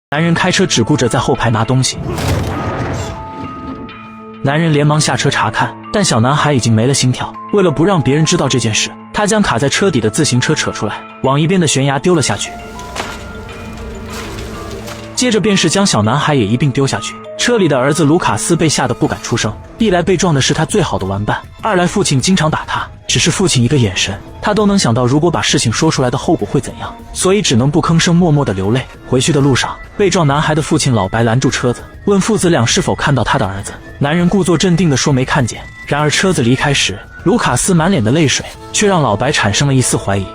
男人开车只顾着在后排拿东西。男人连忙下车查看，但小男孩已经没了心跳。为了不让别人知道这件事，他将卡在车底的自行车扯出来，往一边的悬崖丢了下去。接着便是将小男孩也一并丢下去。车里的儿子卢卡斯被吓得不敢出声，一来被撞的是他最好的玩伴，二来父亲经常打他，只是父亲一个眼神，他都能想到如果把事情说出来的后果会怎样，所以只能不吭声，默默地流泪。回去的路上，被撞男孩的父亲老白拦住车子，问父子俩是否看到他的儿子。男人故作镇定地说没看见。然而车子离开时，卢卡斯满脸的泪水，却让老白产生了一丝怀疑。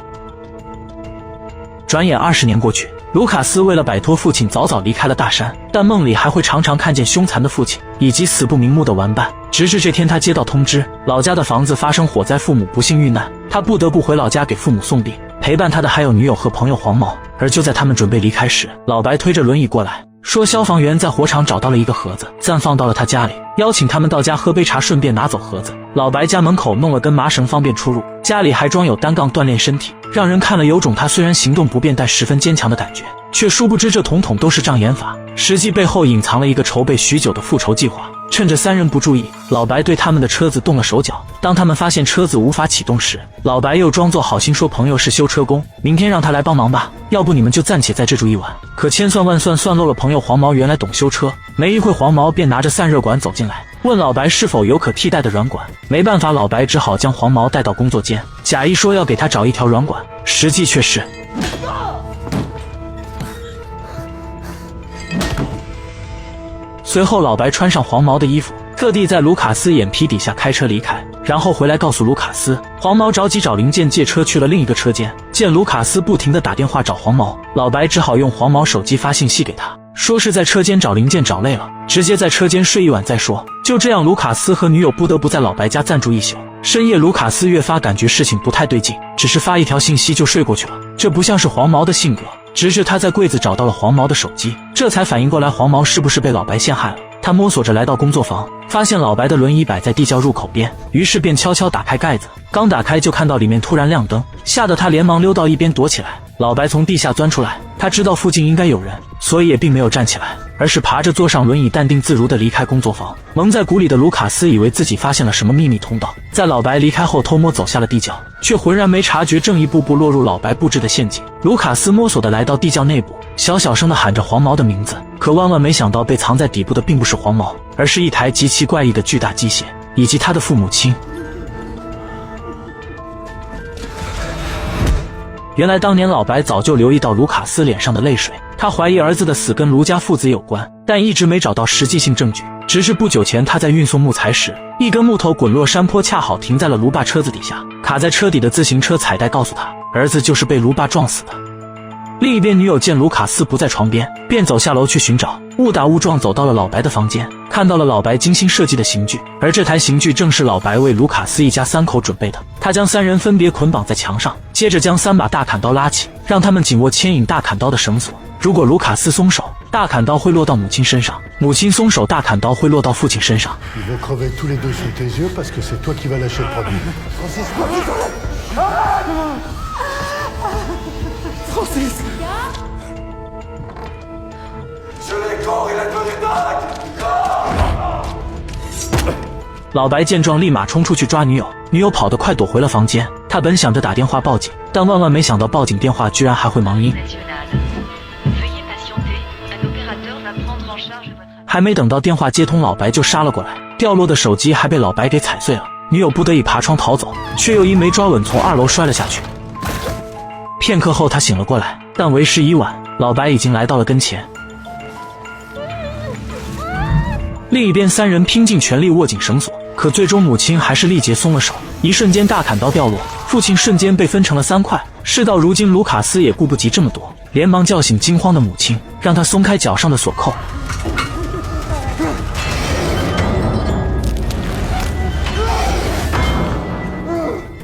转眼20年过去，卢卡斯为了摆脱父亲早早离开了大山，但梦里还会常常看见凶残的父亲以及死不瞑目的玩伴。直至这天，他接到通知，老家的房子发生火灾，父母不幸遇难，他不得不回老家给父母送殡。陪伴他的还有女友和朋友黄毛。而就在他们准备离开时，老白推着轮椅过来，说消防员在火场找到了一个盒子，暂放到了他家里，邀请他们到家喝杯茶，顺便拿走盒子。老白家门口弄了根麻绳方便出入，家里还装有单杠锻炼身体，让人看了有种他虽然行动不便但十分坚强的感觉。却殊不知这统统都是障眼法，实际背后隐藏了一个筹备许久的复仇计划。趁着三人不注意，老白对他们的车子动了手脚。当他们发现车子无法启动时，老白又装作好心说朋友是修车工，明天让他来帮忙吧，要不你们就暂且在这住一晚。可千算万算，算漏了朋友黄毛原来懂修车。没一会，黄毛便拿着散热管走进来，问老白是否有可替代的软管。没办法，老白只好将黄毛带到工作间，假意说要给他找一条软管，实际却是随后老白穿上黄毛的衣服，特地在卢卡斯眼皮底下开车离开，然后回来告诉卢卡斯。黄毛着急找零件借车去了另一个车间，见卢卡斯不停地打电话找黄毛，老白只好用黄毛手机发信息给他，说是在车间找零件找累了，直接在车间睡一晚再说。就这样，卢卡斯和女友不得不在老白家暂住一宿。深夜，卢卡斯越发感觉事情不太对劲，只是发一条信息就睡过去了，这不像是黄毛的性格。直至他在柜子找到了黄毛的手机，这才反应过来黄毛是不是被老白陷害了。他摸索着来到工作房，发现老白的轮椅摆在地窖入口边，于是便悄悄打开盖子，刚打开就看到里面突然亮灯，吓得他连忙溜到一边躲起来。老白从地下钻出来，他知道附近应该有人，所以也并没有站起来，而是爬着坐上轮椅，淡定自如地离开工作房。蒙在鼓里的卢卡斯以为自己发现了什么秘密通道，在老白离开后偷摸走下了地窖，却浑然没察觉正一步步落入老白布置的陷阱。卢卡斯摸索地来到地窖内部，小声地喊着黄毛的名字，可万万没想到被藏在底部的并不是黄毛，而是一台极其怪异的巨大机械，以及他的父母亲。原来当年老白早就留意到卢卡斯脸上的泪水，他怀疑儿子的死跟卢家父子有关，但一直没找到实际性证据。直至不久前他在运送木材时，一根木头滚落山坡，恰好停在了卢爸车子底下，卡在车底的自行车彩带告诉他，儿子就是被卢爸撞死的。另一边，女友见卢卡斯不在床边，便走下楼去寻找，误打误撞走到了老白的房间，看到了老白精心设计的刑具，而这台刑具正是老白为卢卡斯一家3口准备的。他将3人分别捆绑在墙上，接着将3把大砍刀拉起，让他们紧握牵引大砍刀的绳索。如果卢卡斯松手，大砍刀会落到母亲身上；母亲松手，大砍刀会落到父亲身上。老白见状立马冲出去抓女友，女友跑得快躲回了房间。他本想着打电话报警，但万万没想到报警电话居然还会忙音。还没等到电话接通，老白就杀了过来，掉落的手机还被老白给踩碎了。女友不得已爬窗逃走，却又因没抓稳从2楼摔了下去。片刻后他醒了过来，但为时已晚，老白已经来到了跟前。另一边，3人拼尽全力握紧绳索，可最终母亲还是力竭松了手，一瞬间大砍刀掉落，父亲瞬间被分成了3块。事到如今，卢卡斯也顾不及这么多，连忙叫醒惊慌的母亲，让她松开脚上的锁扣。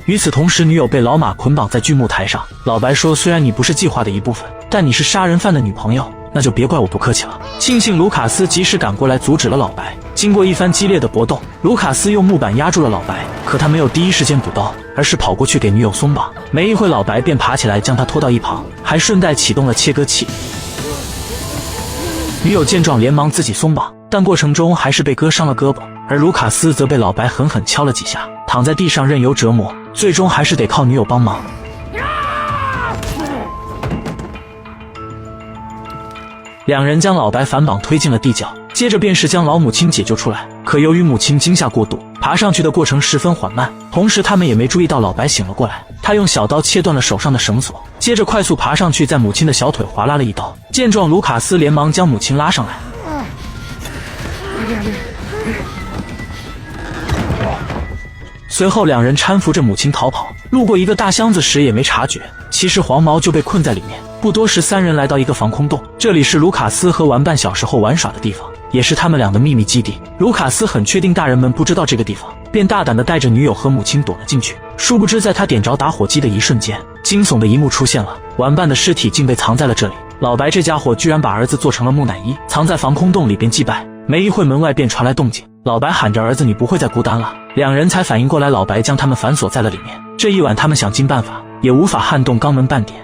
与此同时，女友被老马捆绑在锯木台上。老白说，虽然你不是计划的一部分，但你是杀人犯的女朋友，那就别怪我不客气了。庆幸卢卡斯及时赶过来阻止了老白。经过一番激烈的搏斗，卢卡斯用木板压住了老白，可他没有第一时间补刀，而是跑过去给女友松绑。没一会，老白便爬起来将他拖到一旁，还顺带启动了切割器。女友见状连忙自己松绑，但过程中还是被割伤了胳膊，而卢卡斯则被老白狠狠敲了几下，躺在地上任由折磨，最终还是得靠女友帮忙。两人将老白反绑推进了地窖，接着便是将老母亲解救出来。可由于母亲惊吓过度，爬上去的过程十分缓慢，同时他们也没注意到老白醒了过来。他用小刀切断了手上的绳索，接着快速爬上去，在母亲的小腿划拉了一刀。见状，卢卡斯连忙将母亲拉上来。随后两人搀扶着母亲逃跑，路过一个大箱子时也没察觉，其实黄毛就被困在里面。不多时，三人来到一个防空洞，这里是卢卡斯和玩伴小时候玩耍的地方，也是他们俩的秘密基地。卢卡斯很确定大人们不知道这个地方，便大胆地带着女友和母亲躲了进去。殊不知在他点着打火机的一瞬间，惊悚的一幕出现了，玩伴的尸体竟被藏在了这里。老白这家伙居然把儿子做成了木乃伊，藏在防空洞里边祭拜。没一会，门外便传来动静，老白喊着儿子，你不会再孤单了。两人才反应过来，老白将他们反锁在了里面。这一晚他们想尽办法也无法撼动肛门半点。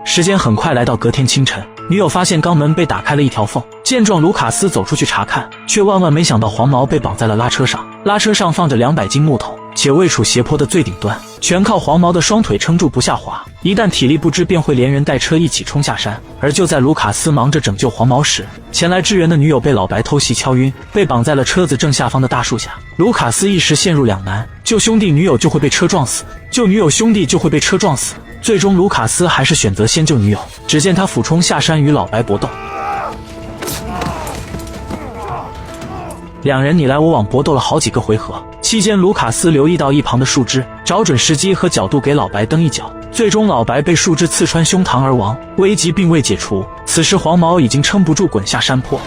时间很快来到隔天清晨，女友发现肛门被打开了一条缝，见状卢卡斯走出去查看，却万万没想到黄毛被绑在了拉车上，拉车上放着200斤木头，且位处斜坡的最顶端，全靠黄毛的双腿撑住不下滑，一旦体力不支便会连人带车一起冲下山。而就在卢卡斯忙着拯救黄毛时，前来支援的女友被老白偷袭敲晕，被绑在了车子正下方的大树下。卢卡斯一时陷入两难，救兄弟女友就会被车撞死，救女友兄弟就会被车撞死。最终卢卡斯还是选择先救女友，只见他俯冲下山与老白搏斗，两人你来我往搏斗了好几个回合，期间卢卡斯留意到一旁的树枝，找准时机和角度给老白蹬一脚，最终老白被树枝刺穿胸膛而亡，危机并未解除。此时黄毛已经撑不住滚下山坡。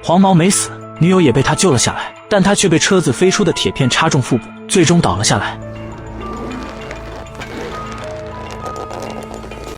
黄毛没死，女友也被他救了下来，但他却被车子飞出的铁片插中腹部，最终倒了下来。